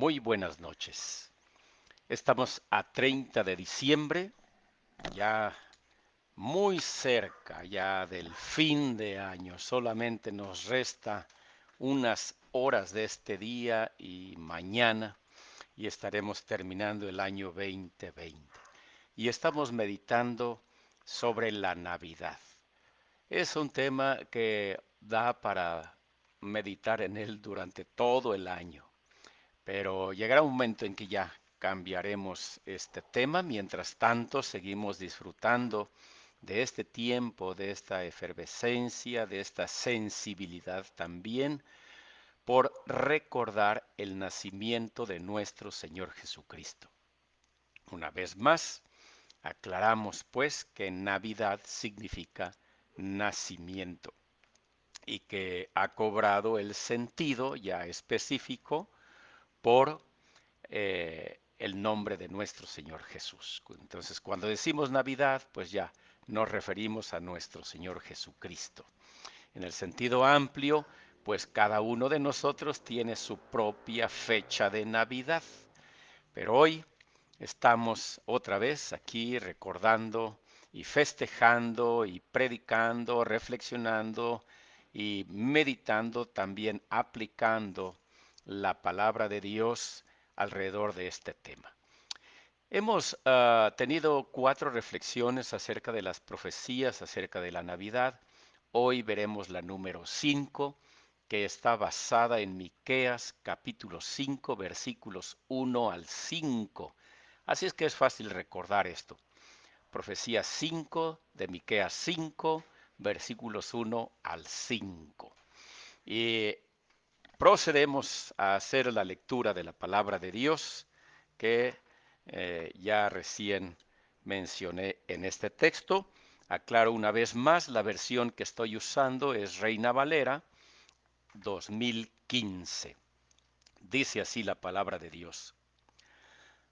Muy buenas noches. Estamos a 30 de diciembre, ya muy cerca ya del fin de año. Solamente nos resta unas horas de este día y mañana y estaremos terminando el año 2020. Y estamos meditando sobre la Navidad. Es un tema que da para meditar en él durante todo el año. Pero llegará un momento en que ya cambiaremos este tema. Mientras tanto, seguimos disfrutando de este tiempo, de esta efervescencia, de esta sensibilidad también por recordar el nacimiento de nuestro Señor Jesucristo. Una vez más, aclaramos pues que Navidad significa nacimiento y que ha cobrado el sentido ya específico por el nombre de nuestro Señor Jesús. Entonces, cuando decimos Navidad, pues ya nos referimos a nuestro Señor Jesucristo. En el sentido amplio, pues cada uno de nosotros tiene su propia fecha de Navidad. Pero hoy estamos otra vez aquí recordando y festejando y predicando, reflexionando y meditando, también aplicando la palabra de Dios alrededor de este tema. Hemos tenido 4 reflexiones acerca de las profecías acerca de la Navidad. Hoy veremos la número 5, que está basada en Miqueas capítulo 5, versículos 1 al 5. Así es que es fácil recordar esto. Profecía 5 de Miqueas 5, versículos 1 al 5. Y procedemos a hacer la lectura de la palabra de Dios que ya recién mencioné en este texto. Aclaro una vez más, la versión que estoy usando es Reina Valera 2015. Dice así la palabra de Dios.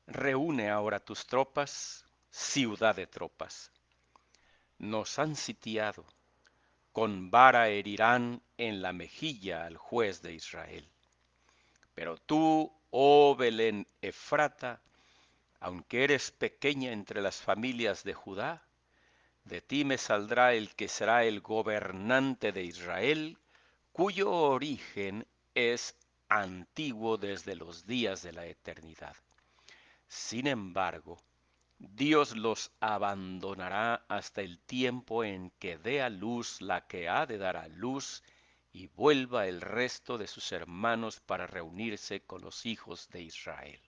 Reúne ahora tus tropas, ciudad de tropas. Nos han sitiado, con vara herirán en la mejilla al juez de Israel. Pero tú, oh Belén Efrata, aunque eres pequeña entre las familias de Judá, de ti me saldrá el que será el gobernante de Israel, cuyo origen es antiguo desde los días de la eternidad. Sin embargo, Dios los abandonará hasta el tiempo en que dé a luz la que ha de dar a luz y vuelva el resto de sus hermanos para reunirse con los hijos de Israel.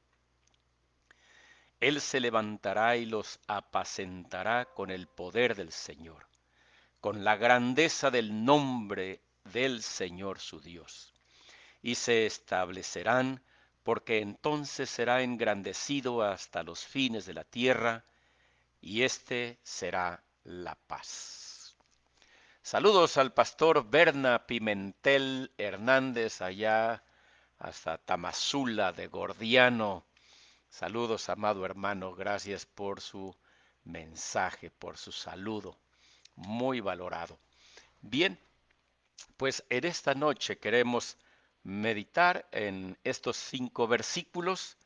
Él se levantará y los apacentará con el poder del Señor, con la grandeza del nombre del Señor su Dios. Y se establecerán, porque entonces será engrandecido hasta los fines de la tierra, y este será la paz. Saludos al pastor Berna Pimentel Hernández allá hasta Tamazula de Gordiano. Saludos, amado hermano, gracias por su mensaje, por su saludo, muy valorado. Bien, pues en esta noche queremos meditar en estos 5 versículos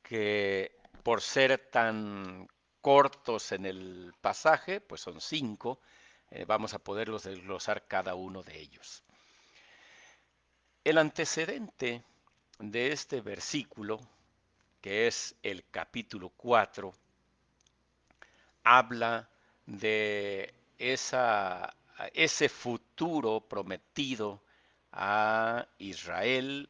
que por ser tan cortos en el pasaje, pues son 5, vamos a poderlos desglosar cada uno de ellos. El antecedente de este versículo, que es el capítulo 4, habla de ese futuro prometido a Israel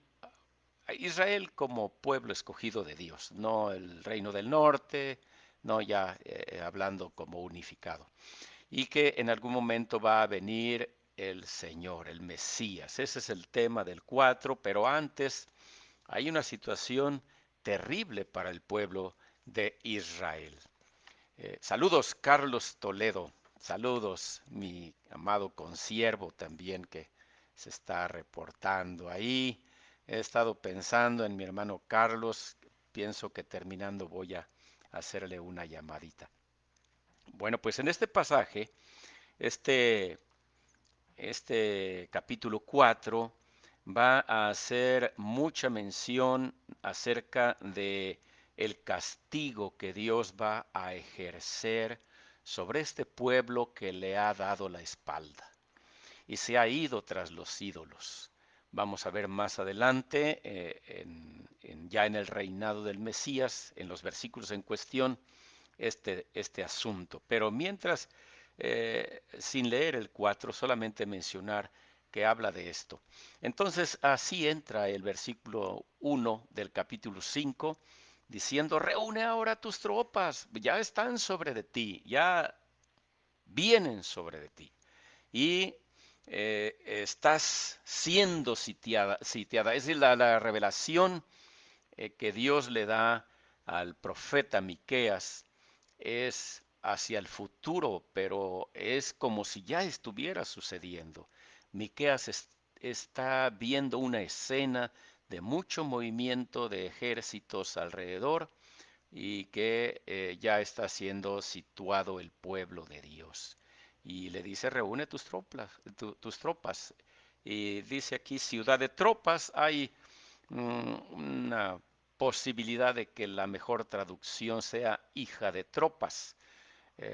como pueblo escogido de Dios, no el reino del norte, no ya hablando como unificado, y que en algún momento va a venir el Señor, el Mesías. Ese es el tema del 4, pero antes hay una situación terrible para el pueblo de Israel. Saludos, Carlos Toledo. Saludos, mi amado consiervo también que se está reportando ahí. He estado pensando en mi hermano Carlos. Pienso que terminando voy a hacerle una llamadita. Bueno, pues en este pasaje, este capítulo 4 va a hacer mucha mención acerca de el castigo que Dios va a ejercer sobre este pueblo que le ha dado la espalda y se ha ido tras los ídolos. Vamos a ver más adelante, ya en el reinado del Mesías, en los versículos en cuestión, este asunto. Pero mientras, sin leer el 4, solamente mencionar que habla de esto. Entonces, así entra el versículo 1 del capítulo 5, diciendo, reúne ahora tus tropas, ya están sobre de ti, ya vienen sobre de ti. Y estás siendo sitiada. Es decir, la revelación que Dios le da al profeta Miqueas es hacia el futuro, pero es como si ya estuviera sucediendo. Miqueas está viendo una escena de mucho movimiento de ejércitos alrededor y que ya está siendo situado el pueblo de Dios. Y le dice, reúne tus tropas. Y dice aquí, ciudad de tropas, hay una posibilidad de que la mejor traducción sea hija de tropas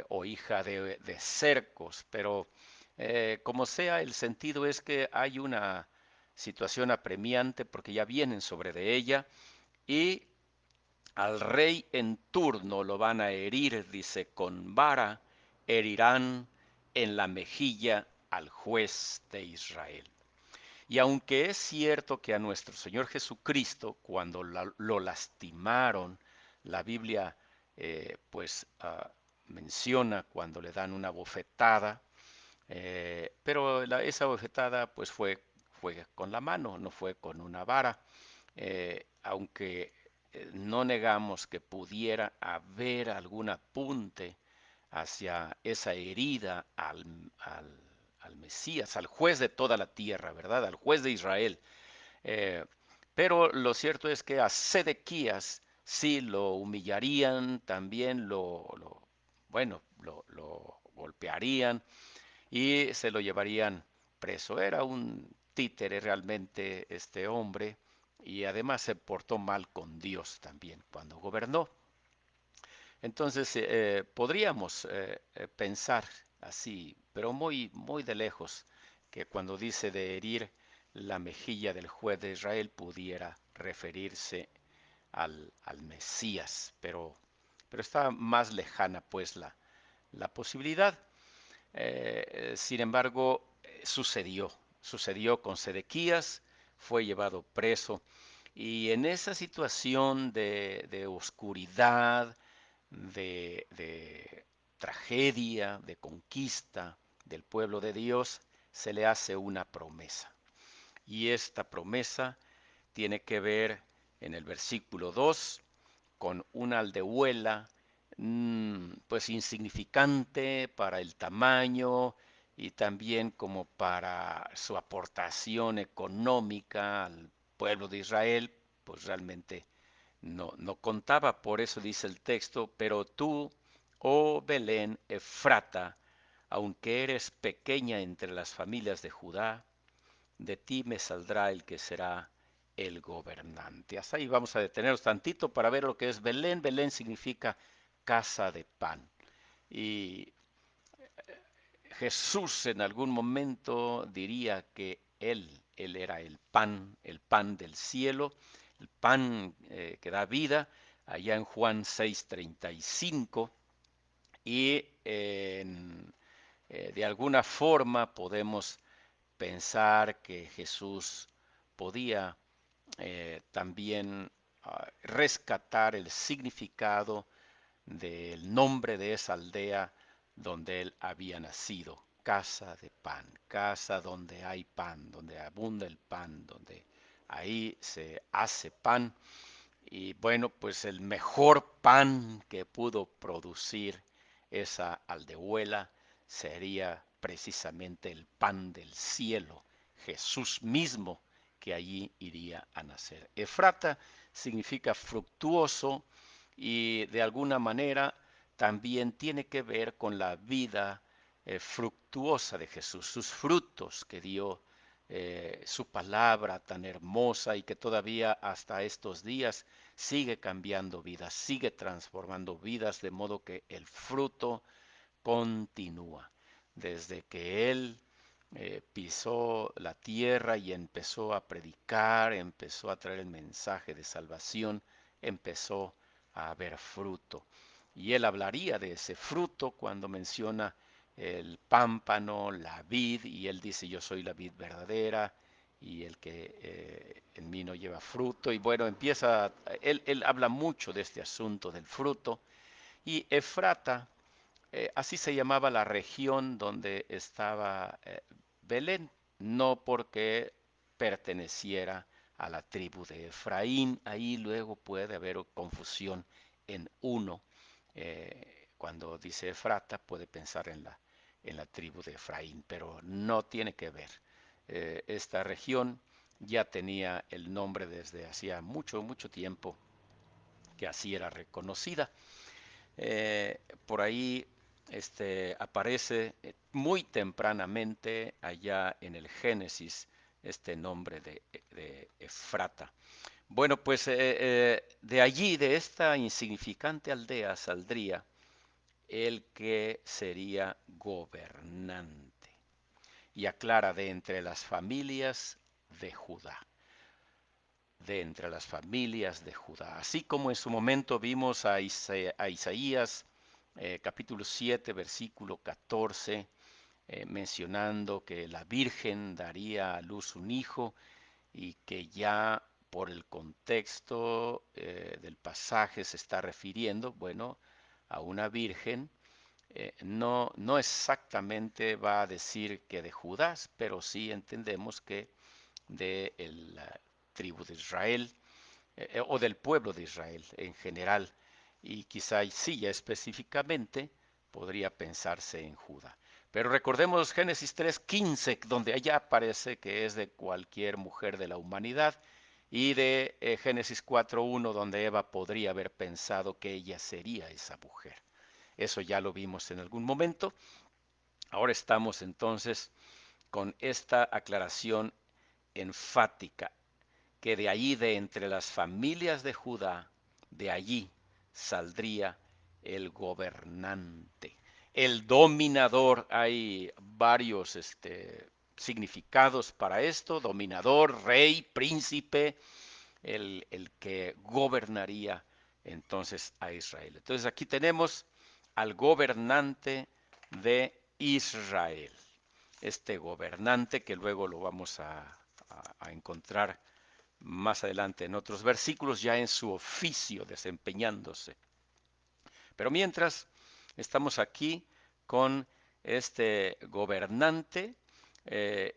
o hija de cercos, pero como sea, el sentido es que hay una situación apremiante porque ya vienen sobre de ella y al rey en turno lo van a herir, dice, con vara herirán en la mejilla al juez de Israel. Y aunque es cierto que a nuestro Señor Jesucristo, cuando lo lastimaron, la Biblia pues menciona cuando le dan una bofetada, pero esa bofetada pues fue con la mano, no fue con una vara, aunque no negamos que pudiera haber algún apunte hacia esa herida al Mesías, al juez de toda la tierra, ¿verdad? Al juez de Israel. Eh, pero lo cierto es que a Sedequías sí lo humillarían, también bueno, lo golpearían y se lo llevarían preso. Era un títere realmente este hombre y además se portó mal con Dios también cuando gobernó. Entonces podríamos pensar así, pero muy, muy de lejos, que cuando dice de herir la mejilla del juez de Israel pudiera referirse al Mesías, pero está más lejana pues la posibilidad. Sin embargo, sucedió con Sedequías, fue llevado preso y en esa situación de oscuridad, de tragedia, de conquista del pueblo de Dios, se le hace una promesa. Y esta promesa tiene que ver en el versículo 2 con una aldehuela pues insignificante para el tamaño y también como para su aportación económica al pueblo de Israel, pues realmente no contaba. Por eso dice el texto, pero tú, oh Belén Efrata, aunque eres pequeña entre las familias de Judá, de ti me saldrá el que será el gobernante. Hasta ahí vamos a detenernos tantito para ver lo que es Belén. Belén significa casa de pan. Y Jesús en algún momento diría que él era el pan del cielo, el pan que da vida, allá en Juan 6:35. Y de alguna forma podemos pensar que Jesús podía también rescatar el significado del nombre de esa aldea donde él había nacido, casa de pan, casa donde hay pan, donde abunda el pan, donde ahí se hace pan. Y bueno, pues el mejor pan que pudo producir esa aldehuela sería precisamente el pan del cielo, Jesús mismo que allí iría a nacer. Efrata significa fructuoso y de alguna manera también tiene que ver con la vida fructuosa de Jesús, sus frutos que dio su palabra tan hermosa y que todavía hasta estos días sigue cambiando vidas, sigue transformando vidas, de modo que el fruto continúa. Desde que Él pisó la tierra y empezó a predicar, empezó a traer el mensaje de salvación, empezó a haber fruto. Y Él hablaría de ese fruto cuando menciona el pámpano, la vid, y Él dice, yo soy la vid verdadera, y el que en mí no lleva fruto. Y bueno, él habla mucho de este asunto del fruto. Y Efrata, así se llamaba la región donde estaba Belén, no porque perteneciera a la tribu de Efraín. Ahí luego puede haber confusión en uno. Cuando dice Efrata puede pensar en la tribu de Efraín, pero no tiene que ver. Esta región ya tenía el nombre desde hacía mucho, mucho tiempo que así era reconocida. Por ahí aparece muy tempranamente allá en el Génesis este nombre de Efrata. Bueno, pues de allí, de esta insignificante aldea, saldría el que sería gobernante. Y aclara, de entre las familias de Judá, de entre las familias de Judá. Así como en su momento vimos a Isaías capítulo 7, versículo 14, mencionando que la Virgen daría a luz un hijo y que ya por el contexto del pasaje se está refiriendo, bueno, a una virgen. No exactamente va a decir que de Judas, pero sí entendemos que de la tribu de Israel, o del pueblo de Israel en general, y quizá sí ya específicamente podría pensarse en Judá. Pero recordemos Génesis 3:15, donde allá aparece que es de cualquier mujer de la humanidad, y de Génesis 4:1, donde Eva podría haber pensado que ella sería esa mujer. Eso ya lo vimos en algún momento. Ahora estamos entonces con esta aclaración enfática, que de allí, de entre las familias de Judá, de allí saldría el gobernante, el dominador. Hay varios significados para esto: dominador, rey, príncipe, el que gobernaría entonces a Israel. Entonces aquí tenemos al gobernante de Israel, este gobernante que luego lo vamos a encontrar más adelante en otros versículos, ya en su oficio desempeñándose. Pero mientras estamos aquí con este gobernante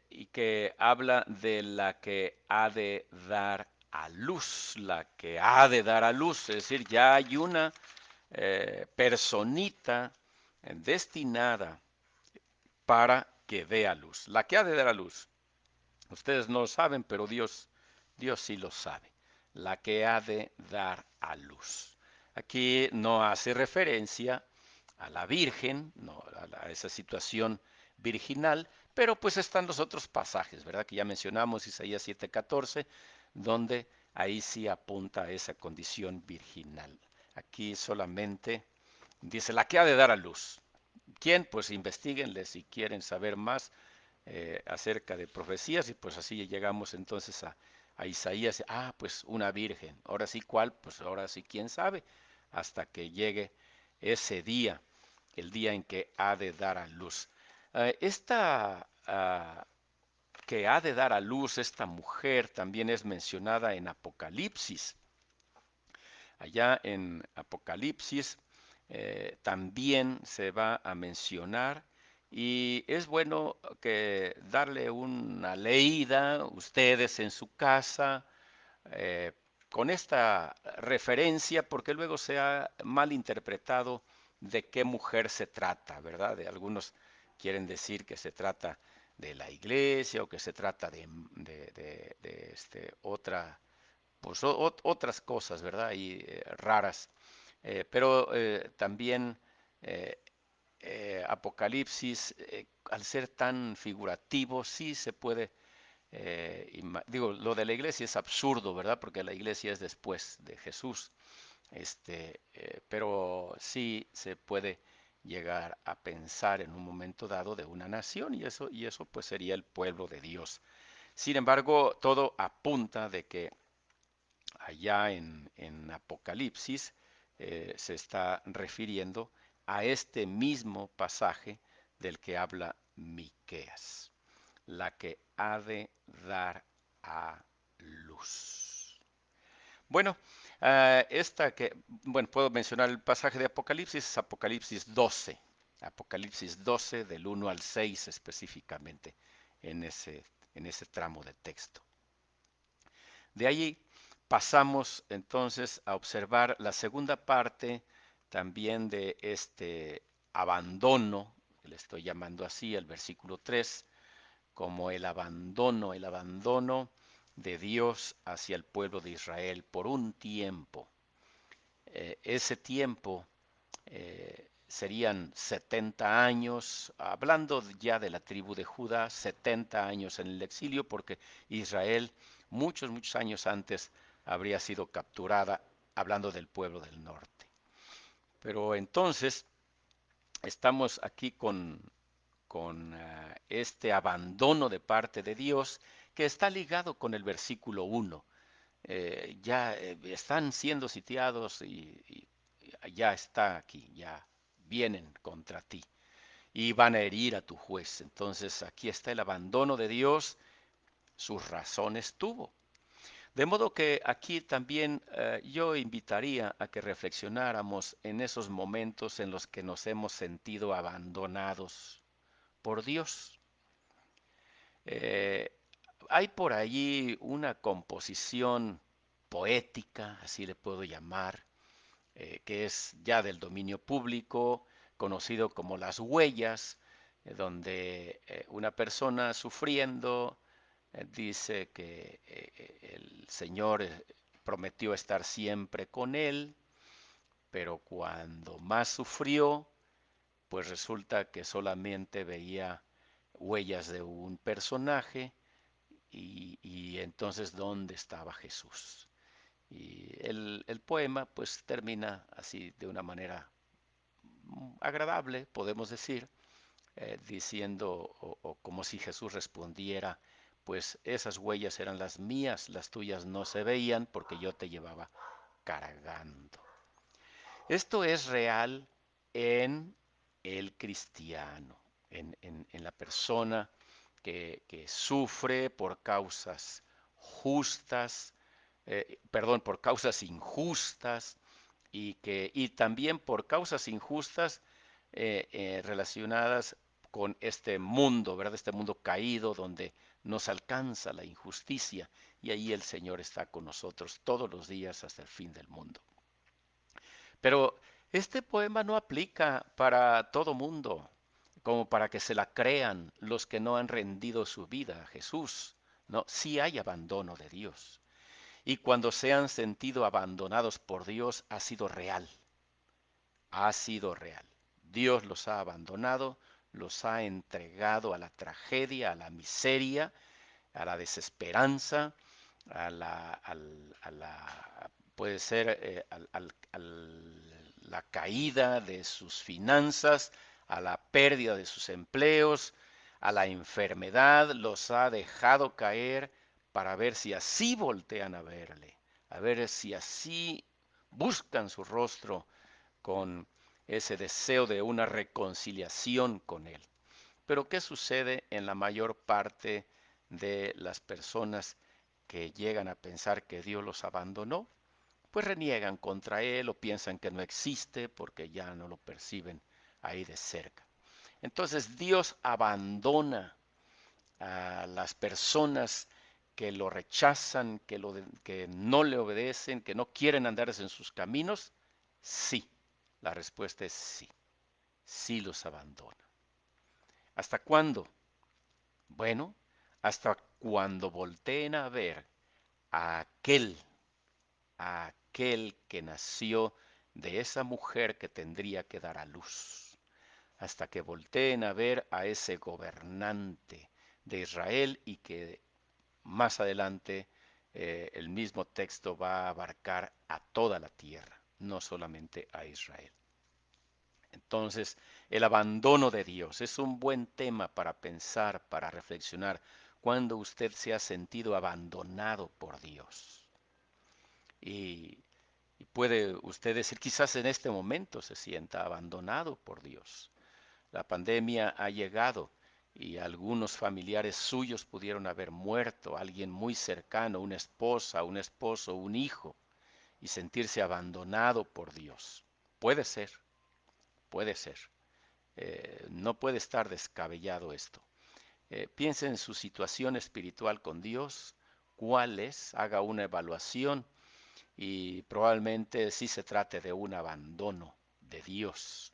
y que habla de la que ha de dar a luz, la que ha de dar a luz, es decir, ya hay una personita destinada para que dé a luz, la que ha de dar a luz. Ustedes no lo saben, pero Dios sí lo sabe. La que ha de dar a luz. Aquí no hace referencia a la Virgen, no, a esa situación virginal, pero pues están los otros pasajes, ¿verdad? Que ya mencionamos, Isaías 7:14, donde ahí sí apunta a esa condición virginal. Aquí solamente dice la que ha de dar a luz. ¿Quién? Pues investiguenle si quieren saber más acerca de profecías, y pues así llegamos entonces a Isaías. Ah, pues una virgen. Ahora sí, ¿cuál? Pues ahora sí, quién sabe, hasta que llegue ese día, el día en que ha de dar a luz. Esta que ha de dar a luz, esta mujer, también es mencionada en Apocalipsis. Allá en Apocalipsis también se va a mencionar, y es bueno que darle una leída ustedes en su casa eh, con esta referencia, porque luego se ha malinterpretado de qué mujer se trata, ¿verdad? De algunos quieren decir que se trata de la iglesia, o que se trata de otra, pues otras cosas, ¿verdad? Y raras. Pero también eh, Apocalipsis, al ser tan figurativo, sí se puede Digo, lo de la iglesia es absurdo, ¿verdad? Porque la iglesia es después de Jesús. Pero sí se puede llegar a pensar en un momento dado de una nación y eso pues sería el pueblo de Dios. Sin embargo, todo apunta de que allá en Apocalipsis se está refiriendo a este mismo pasaje del que habla Miqueas, la que ha de dar a luz. Bueno, bueno, puedo mencionar el pasaje de Apocalipsis, es Apocalipsis 12 del 1 al 6 específicamente en en ese tramo de texto. De allí pasamos entonces a observar la segunda parte también de este abandono, que le estoy llamando así, el versículo 3, como el abandono de Dios hacia el pueblo de Israel por un tiempo. Ese tiempo serían 70 años, hablando ya de la tribu de Judá, 70 años en el exilio, porque Israel muchos años antes habría sido capturada, hablando del pueblo del norte. Pero entonces estamos aquí con este abandono de parte de Dios que está ligado con el versículo 1. Ya están siendo sitiados y ya está aquí, ya vienen contra ti y van a herir a tu juez. Entonces aquí está el abandono de Dios, sus razones tuvo. De modo que aquí también yo invitaría a que reflexionáramos en esos momentos en los que nos hemos sentido abandonados por Dios. Eh, Hay por allí una composición poética, así le puedo llamar, que es ya del dominio público, conocido como Las Huellas, donde una persona sufriendo dice que el Señor prometió estar siempre con él, pero cuando más sufrió, pues resulta que solamente veía huellas de un personaje y entonces ¿dónde estaba Jesús? Y el poema pues termina así de una manera agradable, podemos decir, diciendo o como si Jesús respondiera, pues esas huellas eran las mías, las tuyas no se veían porque yo te llevaba cargando. Esto es real en el cristiano, en la persona que sufre por causas justas, perdón, por causas injustas y también por causas injustas relacionadas con este mundo, ¿verdad? Este mundo caído donde nos alcanza la injusticia y ahí el Señor está con nosotros todos los días hasta el fin del mundo. Pero este poema no aplica para todo mundo, como para que se la crean los que no han rendido su vida a Jesús. No, sí hay abandono de Dios. Y cuando se han sentido abandonados por Dios, ha sido real. Ha sido real. Dios los ha abandonado, los ha entregado a la tragedia, a la miseria, a la desesperanza, a la puede ser la caída de sus finanzas, a la pérdida de sus empleos, a la enfermedad, los ha dejado caer para ver si así voltean a verle, a ver si así buscan su rostro con ese deseo de una reconciliación con Él. Pero ¿qué sucede en la mayor parte de las personas que llegan a pensar que Dios los abandonó? Pues reniegan contra Él o piensan que no existe porque ya no lo perciben ahí de cerca. Entonces Dios abandona a las personas que lo rechazan, que no le obedecen, que no quieren andar en sus caminos. Sí, la respuesta es sí, sí los abandona. ¿Hasta cuándo? Bueno, hasta cuando volteen a ver a a aquel que nació de esa mujer que tendría que dar a luz, hasta que volteen a ver a ese gobernante de Israel y que más adelante el mismo texto va a abarcar a toda la tierra, no solamente a Israel. Entonces, el abandono de Dios es un buen tema para pensar, para reflexionar, cuando usted se ha sentido abandonado por Dios. Y, y puede usted decir, quizás en este momento se sienta abandonado por Dios. La pandemia ha llegado y algunos familiares suyos pudieron haber muerto, alguien muy cercano, una esposa, un esposo, un hijo, y sentirse abandonado por Dios. Puede ser, puede ser. No puede estar descabellado esto. Piense en su situación espiritual con Dios, cuál es, haga una evaluación y probablemente sí se trate de un abandono de Dios.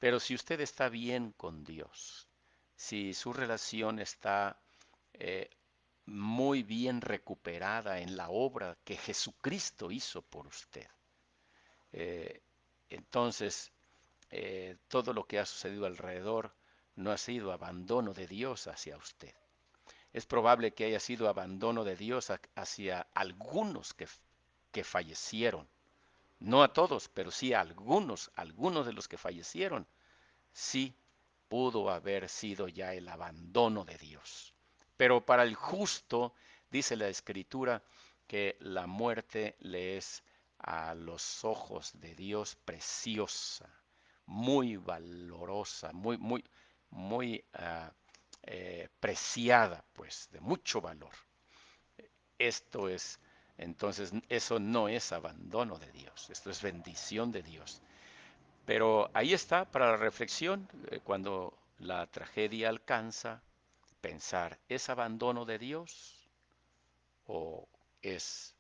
Pero si usted está bien con Dios, si su relación está eh, muy bien recuperada en la obra que Jesucristo hizo por usted, eh, entonces todo lo que ha sucedido alrededor no ha sido abandono de Dios hacia usted. Es probable que haya sido abandono de Dios hacia algunos que fallecieron. No a todos, pero sí a algunos de los que fallecieron. Sí pudo haber sido ya el abandono de Dios. Pero para el justo, dice la Escritura, que la muerte le es a los ojos de Dios preciosa, muy valorosa, muy preciada, pues, de mucho valor. Esto es, entonces, eso no es abandono de Dios, esto es bendición de Dios. Pero ahí está para la reflexión, cuando la tragedia alcanza, pensar, ¿es abandono de Dios o es,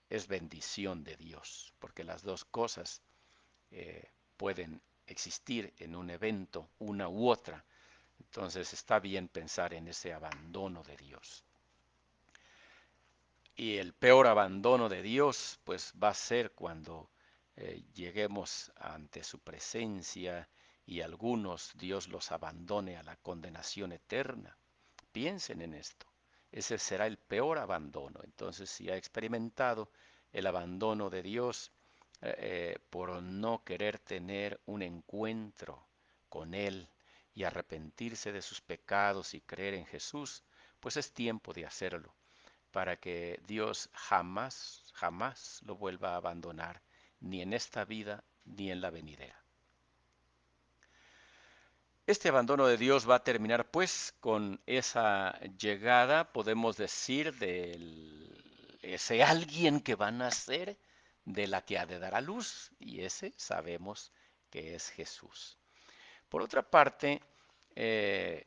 es bendición de Dios? Porque las dos cosas pueden existir en un evento, una u otra. Entonces está bien pensar en ese abandono de Dios. Y el peor abandono de Dios, pues va a ser cuando lleguemos ante su presencia y algunos Dios los abandone a la condenación eterna. Piensen en esto. Ese será el peor abandono. Entonces, si ha experimentado el abandono de Dios por no querer tener un encuentro con Él y arrepentirse de sus pecados y creer en Jesús, pues es tiempo de hacerlo para que Dios jamás, jamás lo vuelva a abandonar, ni en esta vida ni en la venidera. Este abandono de Dios va a terminar pues con esa llegada, podemos decir, de ese alguien que va a nacer, de la que ha de dar a luz, y ese sabemos que es Jesús. Por otra parte, eh,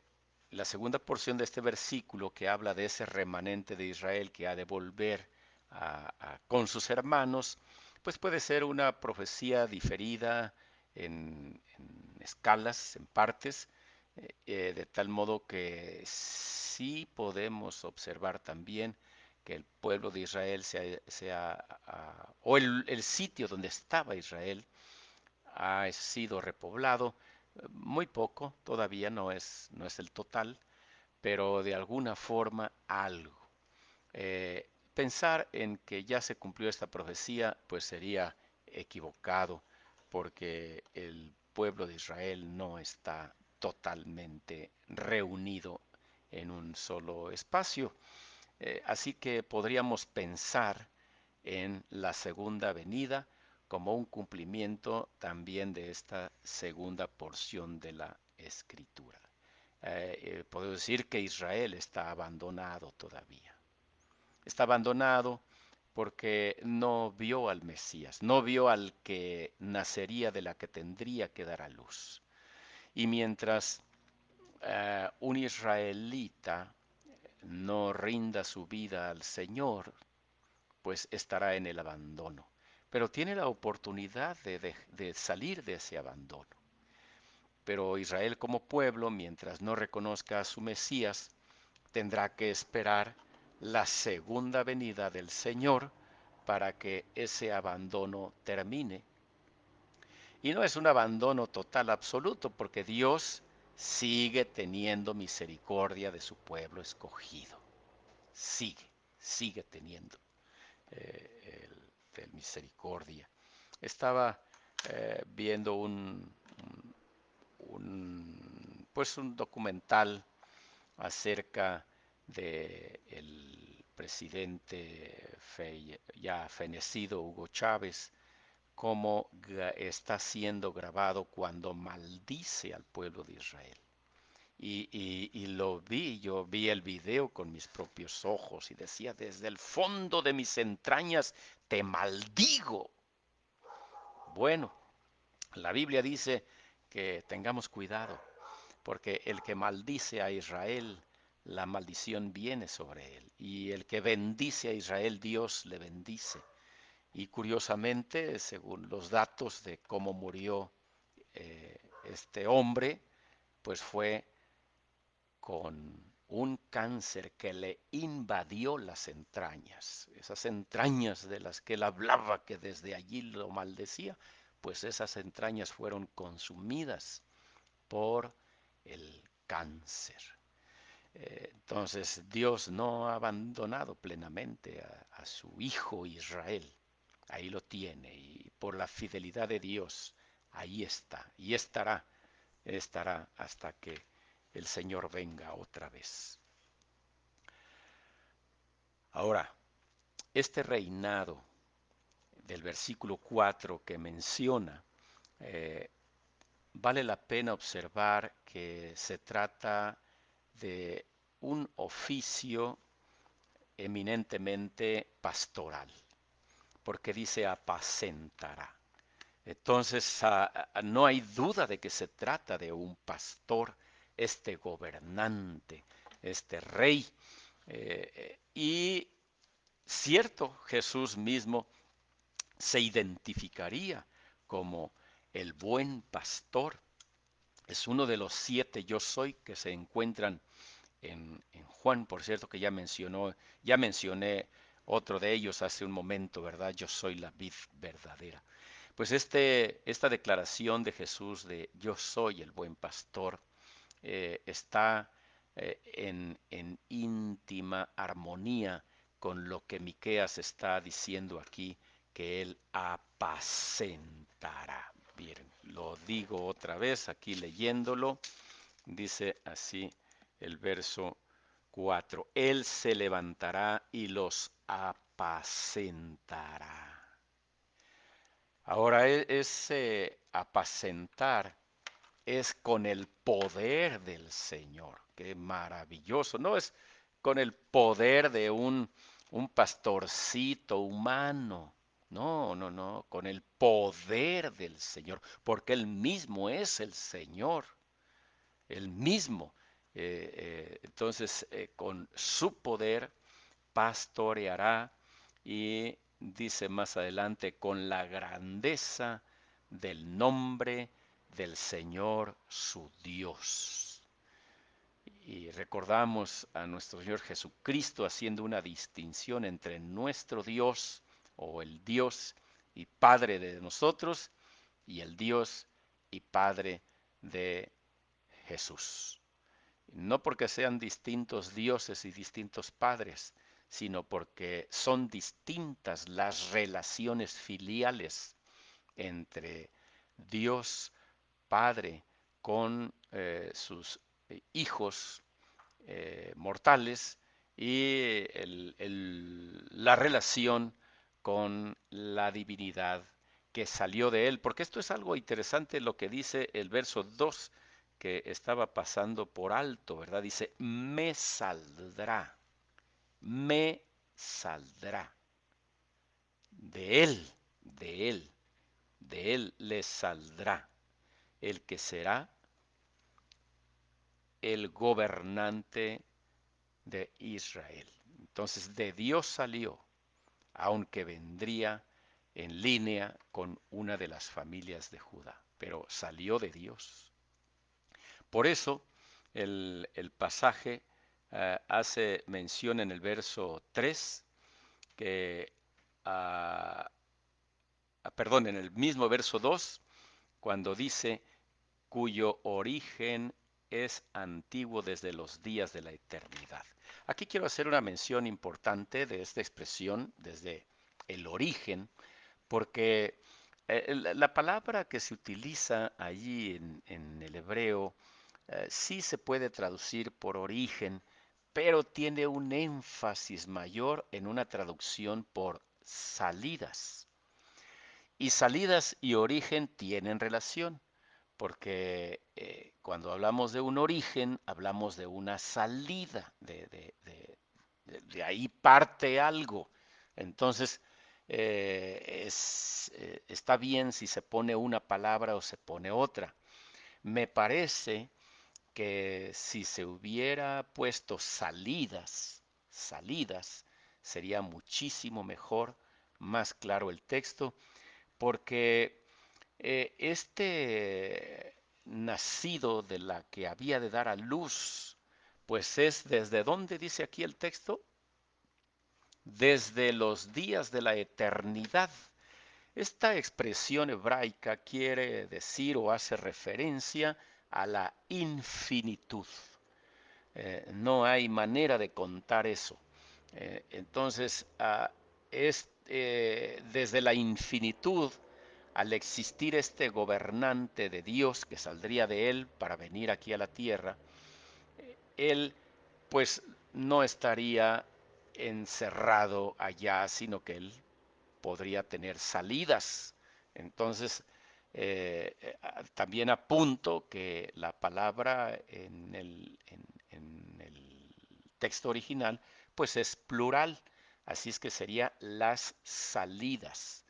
la segunda porción de este versículo que habla de ese remanente de Israel que ha de volver con sus hermanos, pues puede ser una profecía diferida en escalas, en partes, de tal modo que sí podemos observar también que el pueblo de Israel o el sitio donde estaba Israel ha sido repoblado, muy poco, todavía no es el total, pero de alguna forma algo. Pensar en que ya se cumplió esta profecía, pues sería equivocado, porque el pueblo de Israel no está totalmente reunido en un solo espacio. Así que podríamos pensar en la segunda venida como un cumplimiento también de esta segunda porción de la escritura. Puedo decir que Israel está abandonado todavía. Está abandonado porque no vio al Mesías, no vio al que nacería de la que tendría que dar a luz. Y mientras un israelita no rinda su vida al Señor, pues estará en el abandono. Pero tiene la oportunidad de salir de ese abandono. Pero Israel como pueblo, mientras no reconozca a su Mesías, tendrá que esperar la segunda venida del Señor para que ese abandono termine. Y no es un abandono total absoluto, porque Dios sigue teniendo misericordia de su pueblo escogido. sigue teniendo el misericordia. Estaba viendo pues un documental acerca de el presidente ya fenecido Hugo Chávez, cómo está siendo grabado cuando maldice al pueblo de Israel. Y lo vi, yo vi el video con mis propios ojos y decía, desde el fondo de mis entrañas te maldigo. Bueno, la Biblia dice que tengamos cuidado, porque el que maldice a Israel, la maldición viene sobre él. Y el que bendice a Israel, Dios le bendice. Y curiosamente, según los datos de cómo murió este hombre, pues fue con un cáncer que le invadió las entrañas, esas entrañas de las que él hablaba, que desde allí lo maldecía, pues esas entrañas fueron consumidas por el cáncer. Entonces Dios no ha abandonado plenamente a su hijo Israel. Ahí lo tiene y por la fidelidad de Dios, ahí está y estará hasta que el Señor venga otra vez. Ahora, este reinado del versículo 4 que menciona, eh, vale la pena observar que se trata de un oficio eminentemente pastoral, porque dice apacentará. Entonces, no hay duda de que se trata de un pastor, este gobernante, este rey. Y cierto, Jesús mismo se identificaría como el buen pastor. Es uno de los 7 yo soy que se encuentran en Juan, por cierto, que ya mencioné otro de ellos hace un momento, ¿verdad? Yo soy la vid verdadera. Pues esta declaración de Jesús de yo soy el buen pastor está en íntima armonía con lo que Miqueas está diciendo aquí, que él apacentará. Bien, lo digo otra vez aquí leyéndolo. Dice así el verso 4. Él se levantará y los apacentará. Ahora, ese apacentar es con el poder del Señor. Qué maravilloso. No es con el poder de un pastorcito humano. No, no, no, con el poder del Señor, porque Él mismo es el Señor, Él mismo. Entonces, con su poder pastoreará y dice más adelante, con la grandeza del nombre del Señor su Dios. Y recordamos a nuestro Señor Jesucristo haciendo una distinción entre nuestro Dios o el Dios y Padre de nosotros y el Dios y Padre de Jesús. No porque sean distintos dioses y distintos padres, sino porque son distintas las relaciones filiales entre Dios Padre con sus hijos mortales y la relación con la divinidad que salió de él. Porque esto es algo interesante lo que dice el verso 2 que estaba pasando por alto, ¿verdad? Dice, me saldrá. De él, de él, de él le saldrá el que será el gobernante de Israel. Entonces de Dios salió, aunque vendría en línea con una de las familias de Judá, pero salió de Dios. Por eso el pasaje hace mención en el verso 3 que, perdón, en el mismo verso 2, cuando dice, cuyo origen es antiguo desde los días de la eternidad. Aquí quiero hacer una mención importante de esta expresión desde el origen, porque la palabra que se utiliza allí en el hebreo sí se puede traducir por origen, pero tiene un énfasis mayor en una traducción por salidas. Y salidas y origen tienen relación, porque cuando hablamos de un origen, hablamos de una salida, de ahí parte algo. Entonces, está bien si se pone una palabra o se pone otra. Me parece que si se hubiera puesto salidas, sería muchísimo mejor, más claro el texto, porque este nacido de la que había de dar a luz, pues es desde dónde dice aquí el texto, desde los días de la eternidad. Esta expresión hebraica quiere decir o hace referencia a la infinitud. No hay manera de contar eso. Entonces, es desde la infinitud, al existir este gobernante de Dios que saldría de él para venir aquí a la tierra, él pues no estaría encerrado allá, sino que él podría tener salidas. Entonces, también apunto que la palabra en el texto original, pues es plural, así es que sería las salidas.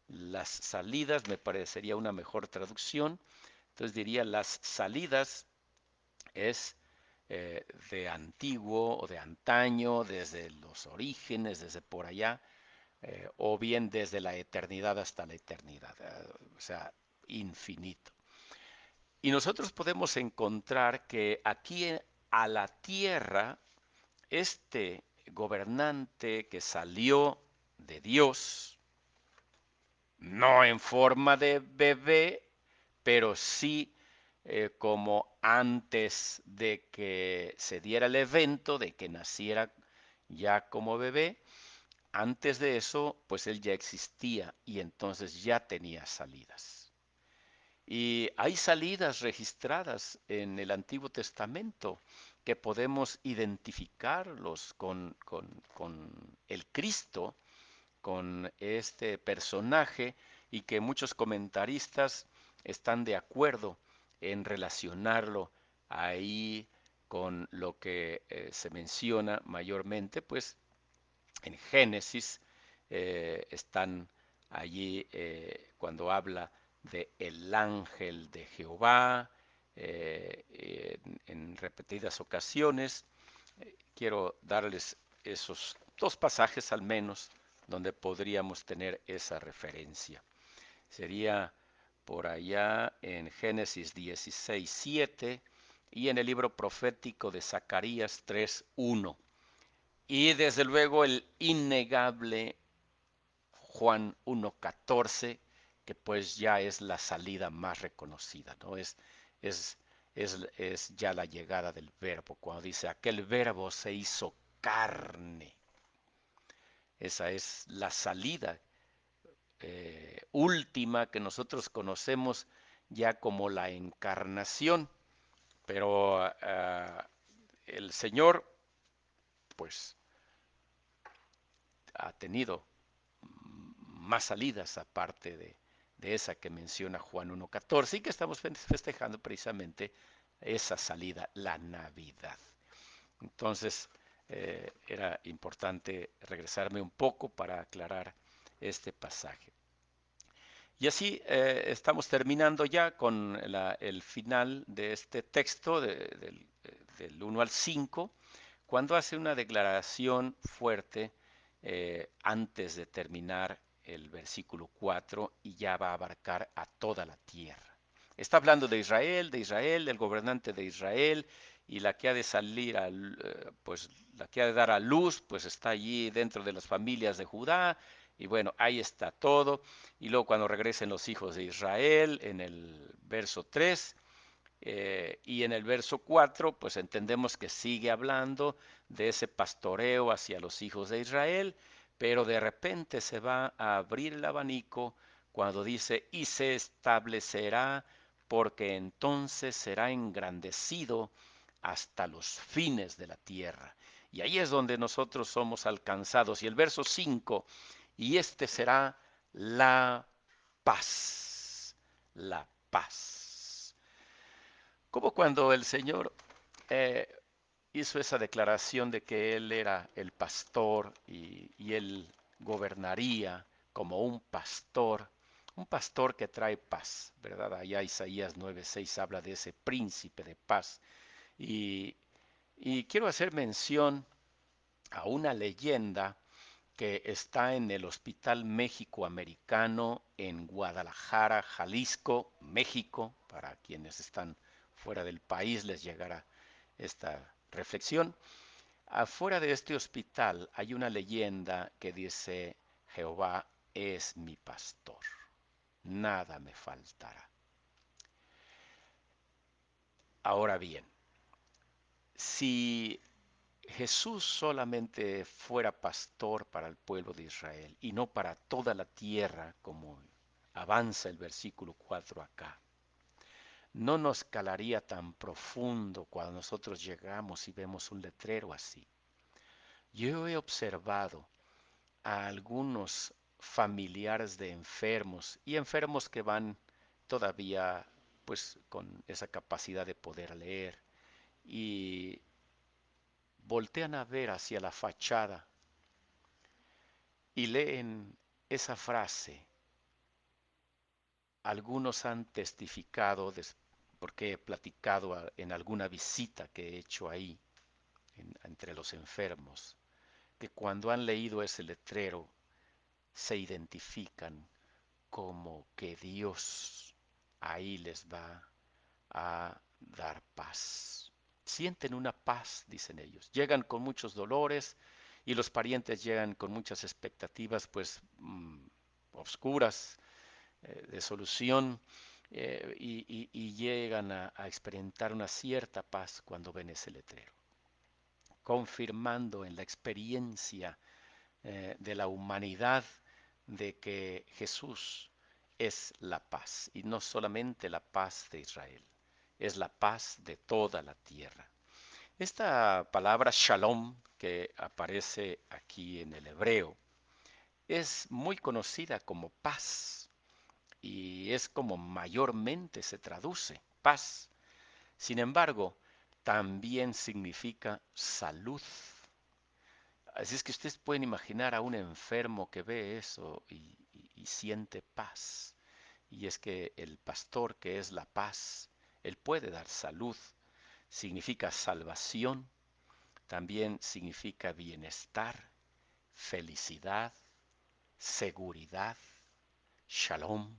Las salidas me parecería una mejor traducción, entonces diría las salidas es de antiguo o de antaño, desde los orígenes, desde por allá, o bien desde la eternidad hasta la eternidad, o sea, infinito. Y nosotros podemos encontrar que aquí a la tierra, este gobernante que salió de Dios, no en forma de bebé, pero sí como antes de que se diera el evento, de que naciera ya como bebé, antes de eso, pues él ya existía y entonces ya tenía salidas. Y hay salidas registradas en el Antiguo Testamento que podemos identificarlos con el Cristo, con este personaje, y que muchos comentaristas están de acuerdo en relacionarlo ahí con lo que se menciona mayormente, pues en Génesis están allí cuando habla de el ángel de Jehová en repetidas ocasiones. Quiero darles esos dos pasajes al menos donde podríamos tener esa referencia. Sería por allá en Génesis 16:7 y en el libro profético de Zacarías 3:1. Y desde luego el innegable Juan 1:14, que pues ya es la salida más reconocida, ¿no? Es, es ya la llegada del verbo, cuando dice, aquel verbo se hizo carne. Esa es la salida última que nosotros conocemos ya como la encarnación. Pero el Señor, pues, ha tenido más salidas aparte de esa que menciona Juan 1:14 y que estamos festejando precisamente esa salida, la Navidad. Entonces, era importante regresarme un poco para aclarar este pasaje. Y así estamos terminando ya con el final de este texto del 1 al 5, cuando hace una declaración fuerte antes de terminar el versículo 4 y ya va a abarcar a toda la tierra. Está hablando de Israel, del gobernante de Israel, y la que ha de salir, pues la que ha de dar a luz, pues está allí dentro de las familias de Judá, y bueno, ahí está todo. Y luego cuando regresen los hijos de Israel, en el verso 3, Y en el verso 4, pues entendemos que sigue hablando de ese pastoreo hacia los hijos de Israel, pero de repente se va a abrir el abanico cuando dice, y se establecerá porque entonces será engrandecido hasta los fines de la tierra. Y ahí es donde nosotros somos alcanzados. Y el verso 5, y este será la paz, la paz. Como cuando el Señor eh, hizo esa declaración de que Él era el pastor y Él gobernaría como un pastor que trae paz, ¿verdad? Allá Isaías 9:6 habla de ese príncipe de paz. Y, y quiero hacer mención a una leyenda que está en el Hospital México Americano en Guadalajara, Jalisco, México. Para quienes están fuera del país les llegará esta reflexión. Afuera de este hospital hay una leyenda que dice, Jehová es mi pastor, nada me faltará. Ahora bien, si Jesús solamente fuera pastor para el pueblo de Israel y no para toda la tierra, como avanza el versículo 4 acá, no nos calaría tan profundo cuando nosotros llegamos y vemos un letrero así. Yo he observado a algunos familiares de enfermos y enfermos que van todavía pues con esa capacidad de poder leer y voltean a ver hacia la fachada y leen esa frase. Algunos han testificado, porque he platicado en alguna visita que he hecho ahí, entre los enfermos, que cuando han leído ese letrero se identifican como que Dios ahí les va a dar paz. Sienten una paz, dicen ellos. Llegan con muchos dolores y los parientes llegan con muchas expectativas, pues obscuras, de solución, y llegan a experimentar una cierta paz cuando ven ese letrero, confirmando en la experiencia de la humanidad de que Jesús es la paz, y no solamente la paz de Israel, es la paz de toda la tierra. Esta palabra shalom que aparece aquí en el hebreo es muy conocida como paz y es como mayormente se traduce, paz. Sin embargo, también significa salud. Así es que ustedes pueden imaginar a un enfermo que ve eso y siente paz. Y es que el pastor, que es la paz, él puede dar salud. Significa salvación, también significa bienestar, felicidad, seguridad, shalom.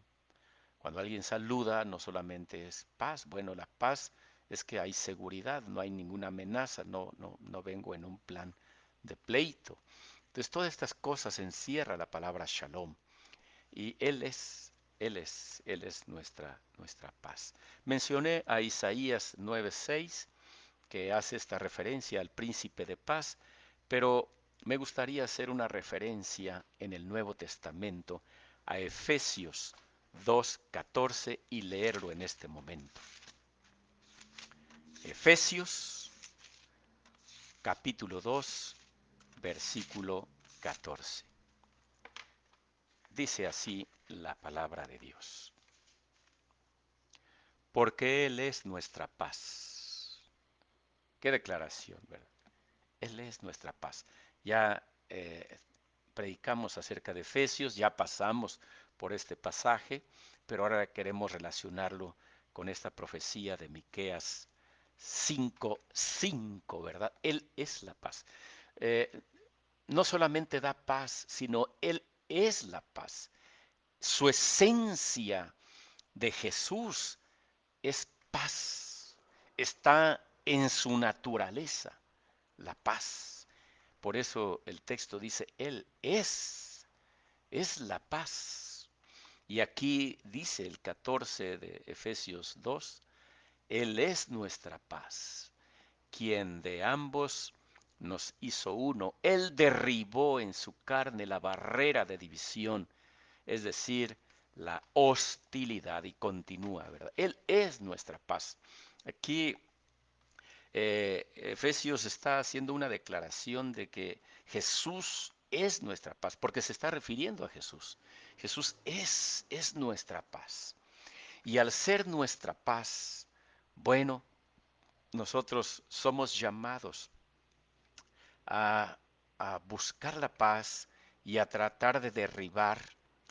Cuando alguien saluda, no solamente es paz. Bueno, la paz es que hay seguridad, no hay ninguna amenaza, no vengo en un plan de pleito. Entonces, todas estas cosas encierra la palabra shalom. Y Él es nuestra paz. Mencioné a Isaías 9:6, que hace esta referencia al príncipe de paz, pero me gustaría hacer una referencia en el Nuevo Testamento a Efesios 2:14 y leerlo en este momento. Efesios capítulo 2, versículo 14. Dice así la palabra de Dios. Porque Él es nuestra paz. Qué declaración, ¿verdad? Él es nuestra paz. Ya predicamos acerca de Efesios, ya pasamos por este pasaje, pero ahora queremos relacionarlo con esta profecía de Miqueas 5:5, ¿verdad? Él es la paz. Eh, no solamente da paz, sino Él es la paz. Su esencia de Jesús es paz. Está en su naturaleza, la paz. Por eso el texto dice, Él es la paz. Y aquí dice el 14 de Efesios 2, Él es nuestra paz, quien de ambos nos hizo uno. Él derribó en su carne la barrera de división, es decir, la hostilidad, y continúa, ¿verdad? Él es nuestra paz. Aquí Efesios está haciendo una declaración de que Jesús es nuestra paz, porque se está refiriendo a Jesús. Jesús es nuestra paz. Y al ser nuestra paz, bueno, nosotros somos llamados a, a buscar la paz y a tratar de derribar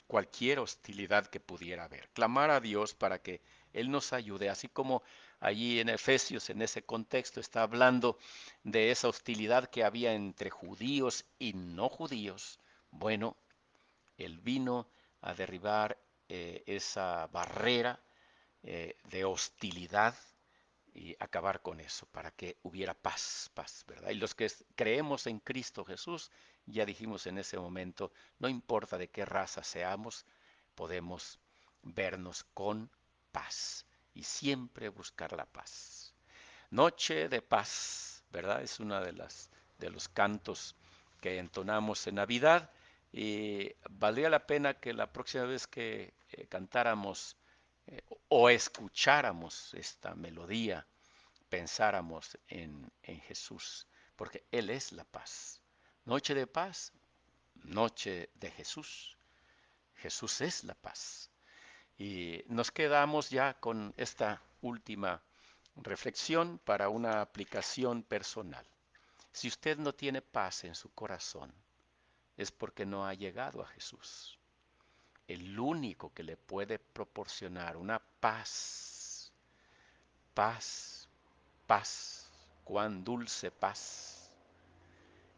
cualquier hostilidad que pudiera haber. Clamar a Dios para que Él nos ayude, así como allí en Efesios, en ese contexto, está hablando de esa hostilidad que había entre judíos y no judíos. Bueno, Él vino a derribar esa barrera de hostilidad y acabar con eso, para que hubiera paz, paz, ¿verdad? Y los que creemos en Cristo Jesús, ya dijimos en ese momento, no importa de qué raza seamos, podemos vernos con paz y siempre buscar la paz. Noche de paz, ¿verdad? Es una de los cantos que entonamos en Navidad y valdría la pena que la próxima vez que cantáramos o escucháramos esta melodía, pensáramos en Jesús, porque Él es la paz. Noche de paz, noche de Jesús. Jesús es la paz. Y nos quedamos ya con esta última reflexión para una aplicación personal. Si usted no tiene paz en su corazón, es porque no ha llegado a Jesús. El único que le puede proporcionar una paz, paz, paz, cuán dulce paz,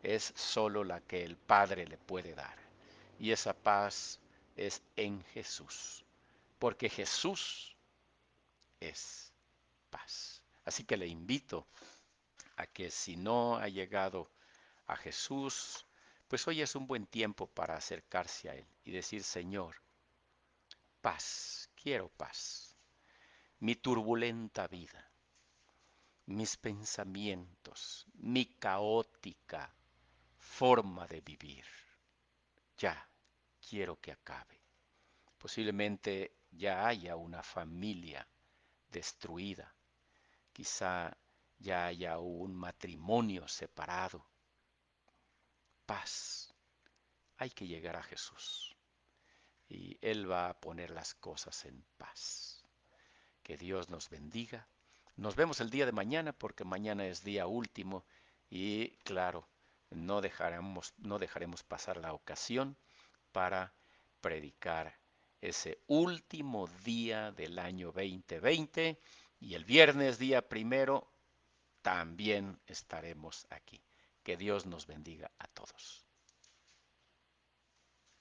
es solo la que el Padre le puede dar. Y esa paz es en Jesús, porque Jesús es paz. Así que le invito a que si no ha llegado a Jesús, pues hoy es un buen tiempo para acercarse a Él y decir, Señor, paz, quiero paz. Mi turbulenta vida, mis pensamientos, mi caótica forma de vivir, ya quiero que acabe. Posiblemente ya haya una familia destruida, quizá ya haya un matrimonio separado. Paz, hay que llegar a Jesús y Él va a poner las cosas en paz. Que Dios nos bendiga. Nos vemos el día de mañana porque mañana es día último y claro, no dejaremos pasar la ocasión para predicar ese último día del año 2020 y el viernes día primero también estaremos aquí. Que Dios nos bendiga a todos.